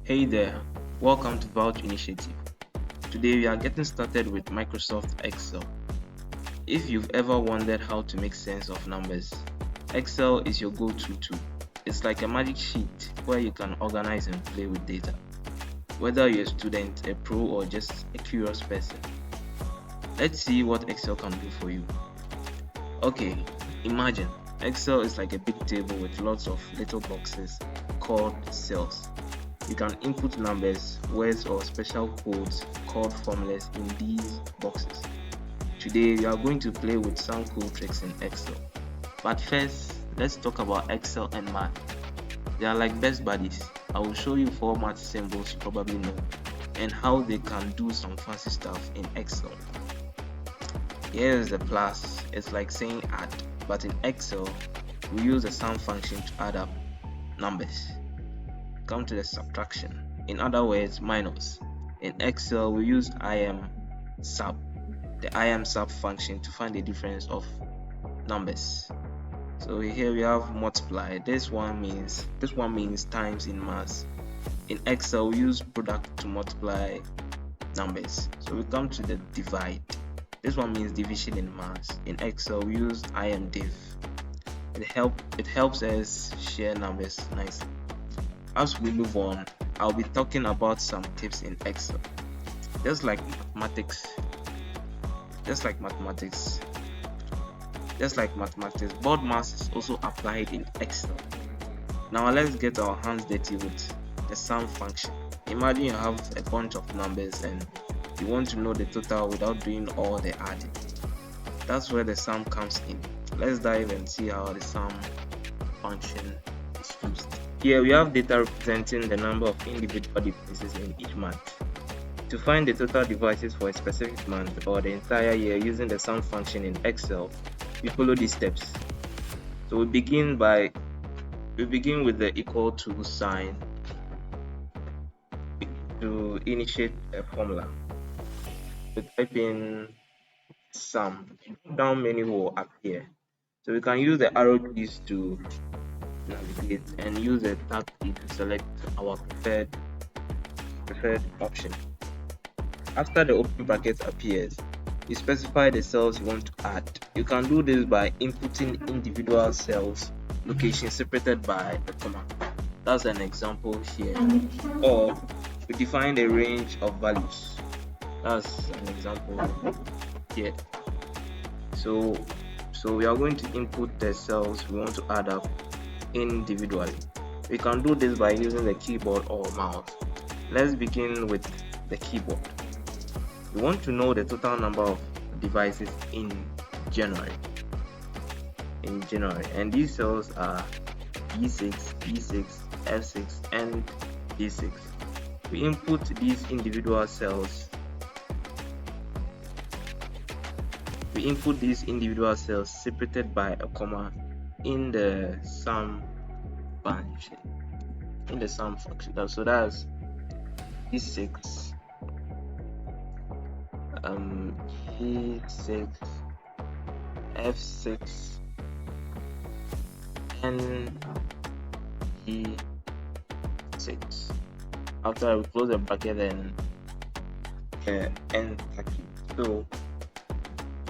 Hey there, welcome to Vouch Initiative. Today we are getting started with Microsoft Excel. If you've ever wondered how to make sense of numbers, Excel is your go-to tool. It's like a magic sheet where you can organize and play with data. Whether you're a student, a pro, or just a curious person, let's see what Excel can do for you. Okay, imagine Excel is like a big table with lots of little boxes called cells. You can input numbers, words, or special codes called formulas in these boxes. Today we are going to play with some cool tricks in Excel. But first, let's talk about Excel and math. They are like best buddies. I will show you 4 math symbols you probably know and how they can do some fancy stuff in Excel. Here is the plus. It's like saying add, but in Excel we use the sum function to add up numbers. Come to the subtraction. In other words, minus. In Excel, we use sub, the sub function to find the difference of numbers. So here we have multiply. This one means times in maths. In Excel, we use product to multiply numbers. So we come to the divide. This one means division in maths. In Excel, we use div. It helps us share numbers nicely. As we move on, I'll be talking about some tips in Excel. Just like mathematics, board maths is also applied in Excel. Now let's get our hands dirty with the sum function. Imagine you have a bunch of numbers and you want to know the total without doing all the adding. That's where the sum comes in. Let's dive and see how the sum function is used. Here we have data representing the number of individual devices in each month. To find the total devices for a specific month or the entire year using the sum function in Excel, we follow these steps. So we begin with the equal to sign to initiate a formula. We type in sum, down menu will appear. So we can use the arrow keys to navigate and use the tab key to select our preferred option. After the open bracket appears, you specify the cells you want to add. You can do this by inputting individual cells location separated by a comma. That's an example here. Or we define a range of values. That's an example here. So we are going to input the cells we want to add up individually. We can do this by using the keyboard or mouse. Let's begin with the keyboard. We want to know the total number of devices in January, and these cells are E6, E6, F6, and D6. We input these individual cells. Separated by a comma in the sum function. So that's E6, E6, F6, and E6. After we close the bracket and end. So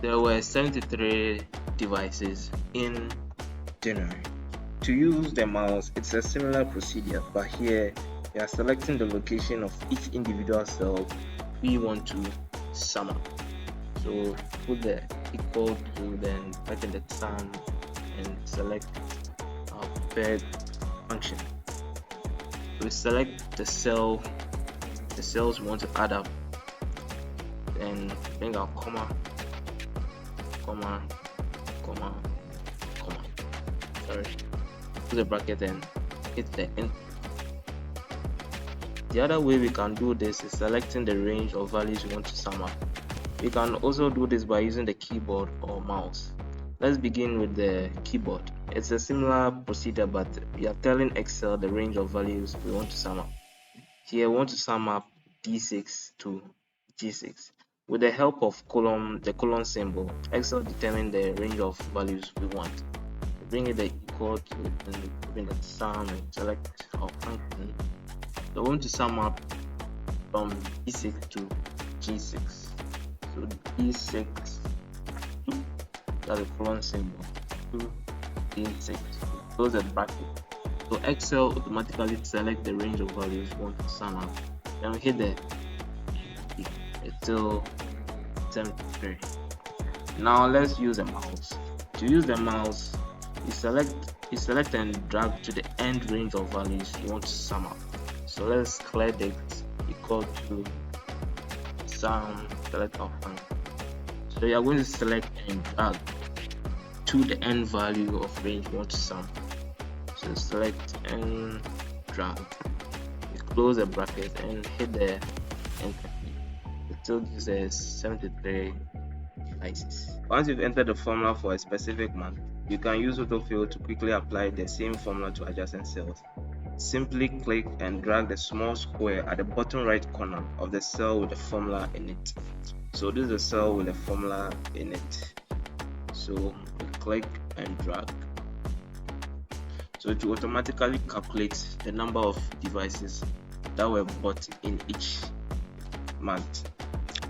there were 73 devices in January. To use the mouse, it's a similar procedure, but here we are selecting the location of each individual cell we want to sum up. So put the equal to, then type in the sum and select our preferred function. We select the cells we want to add up, then bring our comma. Put the bracket and hit the enter. The other way we can do this is selecting the range of values we want to sum up. We can also do this by using the keyboard or mouse. Let's begin with the keyboard. It's a similar procedure, but we are telling Excel the range of values we want to sum up. Here we want to sum up D6 to G6. With the help of the colon symbol, Excel determines the range of values we want. We bring it the equal to and bring the sum and select our function So we're going to sum up from D6 to G6. So D6, that's the colon symbol, to D6. Close the bracket. So Excel automatically select the range of values we want to sum up. Then we hit it's still 73. Now let's use a mouse. To use the mouse, you select and drag to the end range of values you want to sum up. So let's clear it equal to sum, select our function. So you are going to select and drag to the end value of range you want to sum. So select and drag. You close the bracket and hit the enter key. It still gives us 73 devices. Once you've entered the formula for a specific month, you can use autofill to quickly apply the same formula to adjacent cells. Simply click and drag the small square at the bottom right corner of the cell with the formula in it. So this is a cell with a formula in it. So we click and drag. So it will automatically calculate the number of devices that were bought in each month.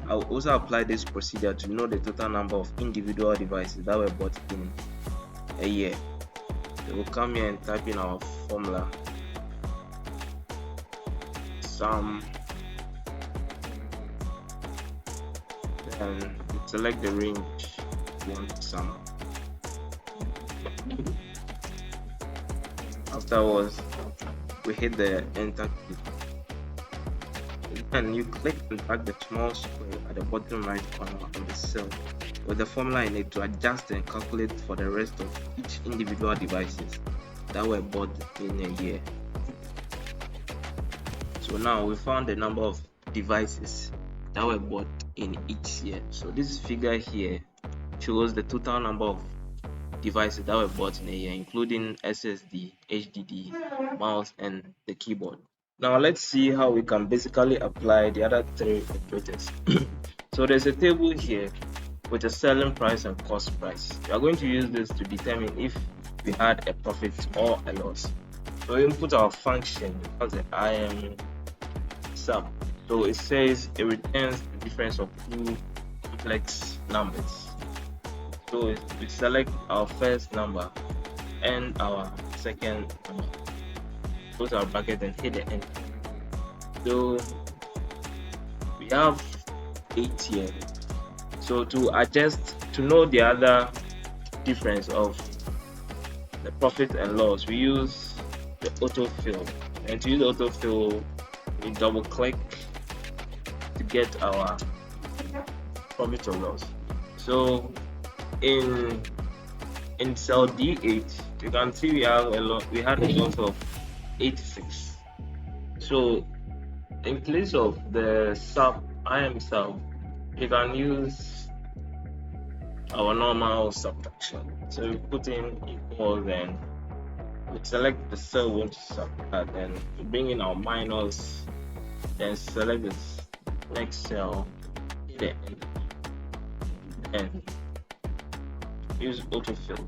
I will also apply this procedure to know the total number of individual devices that were bought in a year. So we'll come here and type in our formula, sum, then select the range we want to sum. Afterwards, we hit the enter key. And you click and drag the small square at the bottom right corner of the cell with the formula in it to adjust and calculate for the rest of each individual devices that were bought in a year. So now we found the number of devices that were bought in each year. So this figure here shows the total number of devices that were bought in a year, including SSD, HDD, mouse, and the keyboard. Now let's see how we can basically apply the other three operators. So there's a table here with a selling price and cost price. We are going to use this to determine if we had a profit or a loss. So we input our function as the IM sum. So it says it returns the difference of two complex numbers. So we select our first number and our second number. Close our bracket and hit the enter. So we have 8 here. So to adjust, to know the other difference of the profit and loss, we use the autofill. And to use autofill, we double click to get our profit or loss. So in cell D8, you can see we had a loss of 86. So in place of the IM sub, you can use our normal subtraction. So we put in equals, then we select the cell we want to subtract, then we bring in our minus, then select this next cell, then use autofill.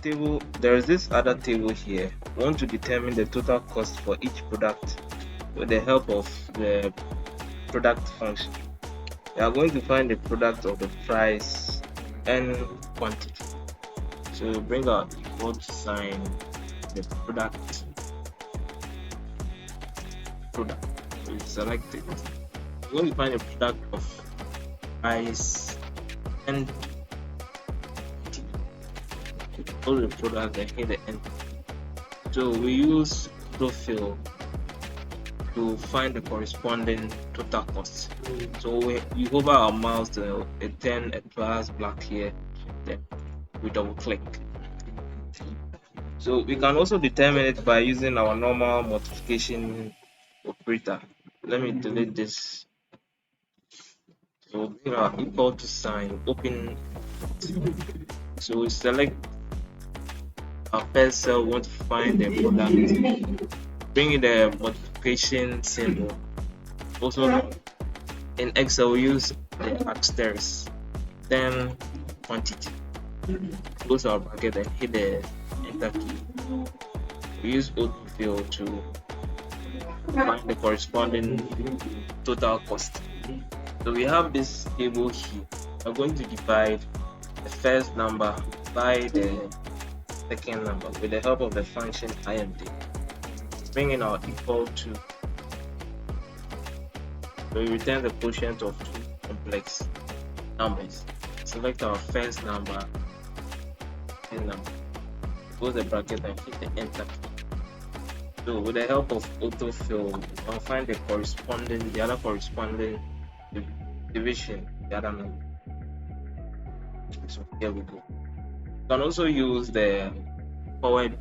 Table, there is this other table here. We want to determine the total cost for each product with the help of the product function. We are going to find the product of the price and quantity. So we bring our equal sign, the product. So we select it. We're going to find the product of price and all the product and hit the enter. So we use autofill to find the corresponding total cost. So we hover our mouse to a 10, a plus black here, then we double click. So we can also determine it by using our normal multiplication operator. Let me delete this. So bring our equal to sign, open. So we select our first cell, we want to find the product, bring in the multiplication symbol. Also in Excel we use the asterisk, then quantity. close our bracket and hit the enter key. We use autofill to find the corresponding total cost. So we have this table here. We're going to divide the first number by the second number with the help of the function imd. Bring in our equal to. So we return the quotient of two complex numbers. Select our first number, close the bracket and hit the enter key. So with the help of autofill, I'll find the other corresponding division, the other number. So here we go. You can also use the forward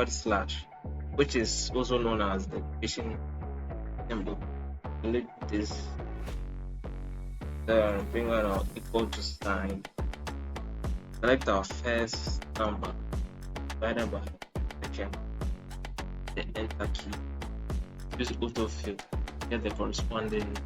slash, which is also known as the division symbol. Delete this. Bring on our equal to sign. Select our first number divided by second. The enter key. Use autofill. Get the corresponding